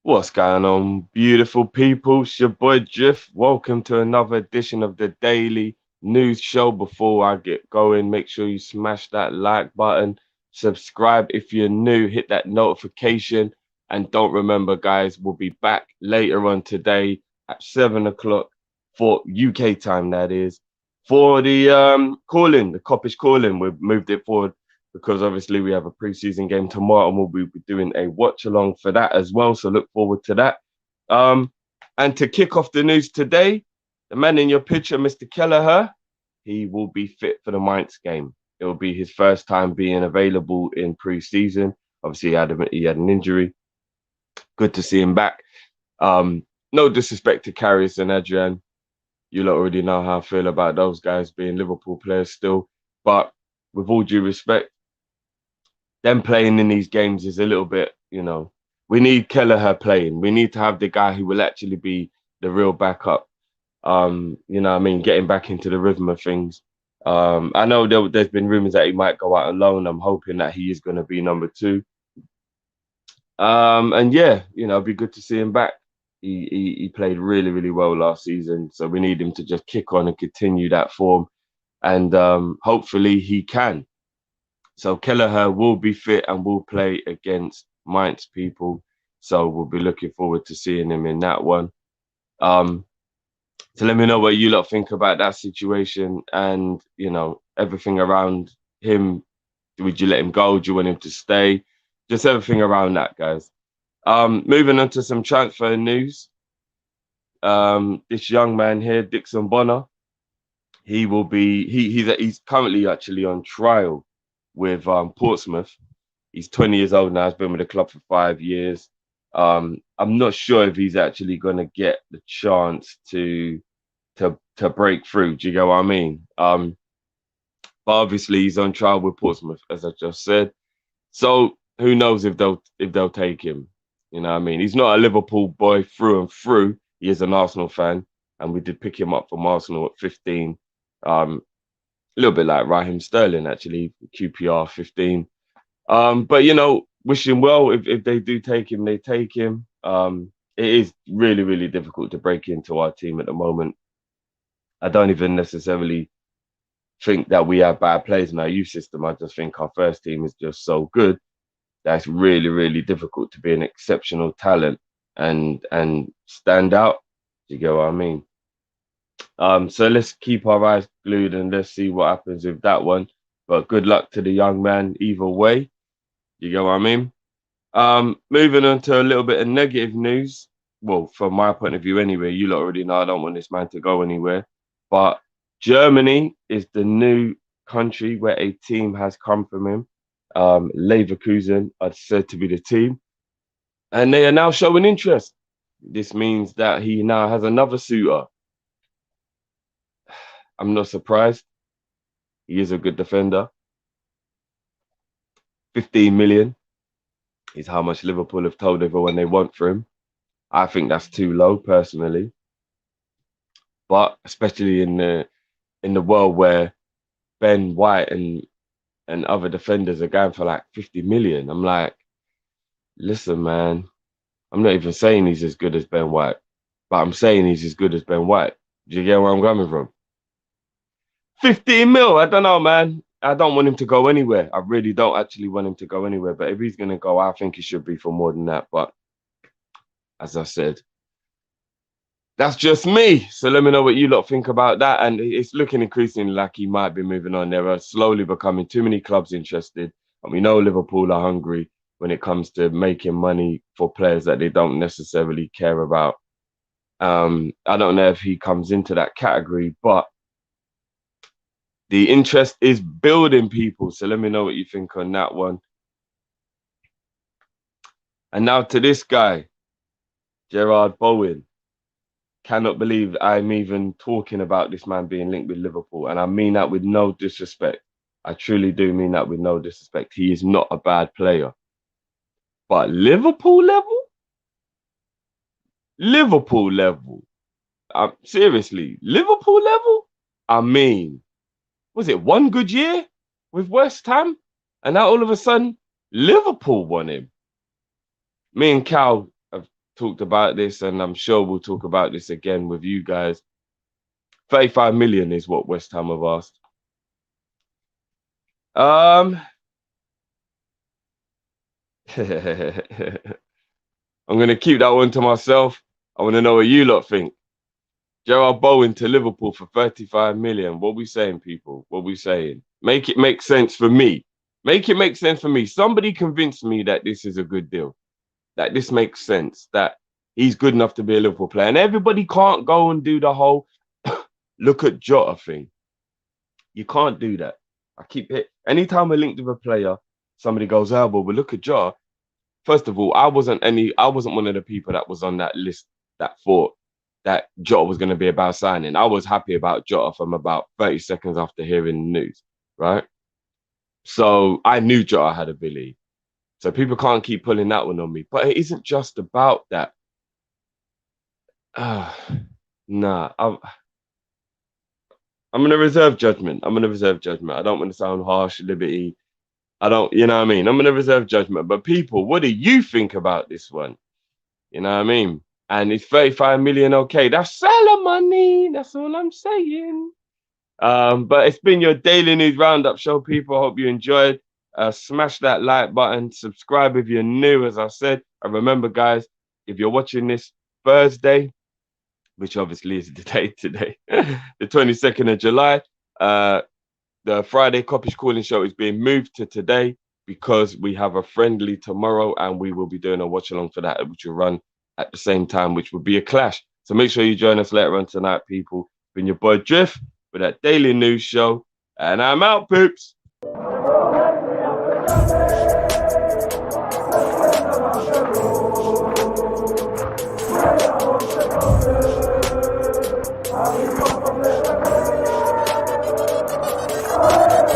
What's going on, beautiful people? It's your boy Drift. Welcome to another edition of the Daily News Show. Before I get going, make sure you smash that like button, subscribe if you're new, hit that notification, and don't remember, guys, we'll be back later on today at 7 o'clock for UK time. That is for the calling, the Kopish calling. We've moved it forward because obviously we have a preseason game tomorrow and we'll be doing a watch along for that as well. So look forward to that. And to kick off the news today, the man in your picture, Mr. Kelleher, he will be fit for the Mainz game. It will be his first time being available in preseason. Obviously, he had an injury. Good to see him back. No disrespect to Karius and Adrian. You lot already know how I feel about those guys being Liverpool players still. But with all due respect, them playing in these games is a little bit, we need Kelleher playing. We need to have the guy who will actually be the real backup. Getting back into the rhythm of things. I know there's been rumours that he might go out alone. I'm hoping that he is going to be number two. It'd be good to see him back. He played really, really well last season. So we need him to just kick on and continue that form. And hopefully he can. So Kelleher will be fit and will play against Mainz people. So we'll be looking forward to seeing him in that one. So let me know what you lot think about that situation and, everything around him. Would you let him go? Do you want him to stay? Just everything around that, guys. Moving on to some transfer news. This young man here, Dixon Bonner, he's currently actually on trial with Portsmouth. He's 20 years old now. He's been with the club for 5 years. I'm not sure if he's actually going to get the chance to break through. Do you get what I mean? But obviously he's on trial with Portsmouth, as I just said. So who knows if they'll take him? You know what I mean? He's not a Liverpool boy through and through. He is an Arsenal fan, and we did pick him up from Arsenal at 15. A little bit like Raheem Sterling, actually, QPR 15. But wish him well. If they do take him, they take him. It is really, really difficult to break into our team at the moment. I don't even necessarily think that we have bad players in our youth system. I just think our first team is just so good that it's really, really difficult to be an exceptional talent and stand out. Do you get what I mean? So let's keep our eyes glued and let's see what happens with that one. But good luck to the young man either way. You get what I mean? Moving on to a little bit of negative news. Well, from my point of view anyway, you lot already know I don't want this man to go anywhere. But Germany is the new country where a team has come from him. Leverkusen are said to be the team. And they are now showing interest. This means that he now has another suitor. I'm not surprised. He is a good defender. 15 million is how much Liverpool have told everyone they want for him. I think that's too low, personally. But especially in the world where Ben White and other defenders are going for like 50 million, I'm like, listen, man, I'm not even saying he's as good as Ben White, but I'm saying he's as good as Ben White. Do you get where I'm coming from? 15 mil, I don't know, man. I don't want him to go anywhere. I really don't actually want him to go anywhere. But if he's going to go, I think he should be for more than that. But as I said, that's just me. So let me know what you lot think about that. And it's looking increasingly like he might be moving on. There are slowly becoming too many clubs interested. And we know Liverpool are hungry when it comes to making money for players that they don't necessarily care about. I don't know if he comes into that category, but the interest is building, people. So let me know what you think on that one. And now to this guy, Jarrod Bowen. Cannot believe I'm even talking about this man being linked with Liverpool. And I mean that with no disrespect. I truly do mean that with no disrespect. He is not a bad player. But Liverpool level? Liverpool level. Seriously, Liverpool level? I mean, was it one good year with West Ham? And now all of a sudden, Liverpool want him. Me and Cal have talked about this, and I'm sure we'll talk about this again with you guys. 35 million is what West Ham have asked. Um, I'm gonna keep that one to myself. I want to know what you lot think. Jarrod Bowen to Liverpool for 35 million. What we saying, people? What we saying? Make it make sense for me. Make it make sense for me. Somebody convince me that this is a good deal. That this makes sense. That he's good enough to be a Liverpool player. And everybody can't go and do the whole look at Jota thing. You can't do that. I keep it. Anytime I link with a player, somebody goes, "Oh, well, look at Jota." First of all, I wasn't one of the people that was on that list that thought that Jota was going to be about signing. I was happy about Jota from about 30 seconds after hearing the news, right? So I knew Jota had a Billy. So people can't keep pulling that one on me. But it isn't just about that. Uh, nah, I'm going to reserve judgment. I'm going to reserve judgment. I don't want to sound harsh, Liberty. I don't, you know what I mean? I'm going to reserve judgment. But people, what do you think about this one? You know what I mean? And it's 35 million. Okay, that's seller money. That's all I'm saying. But it's been your daily news roundup show, people. I hope you enjoyed. Smash that like button. Subscribe if you're new, as I said. And remember, guys, if you're watching this Thursday, which obviously is the day today, the 22nd of July, the Friday Kopish calling show is being moved to today because we have a friendly tomorrow and we will be doing a watch along for that, which will run at the same time, which would be a clash. So make sure you join us later on tonight, people. Been your boy Drift with that daily news show. And I'm out, poops.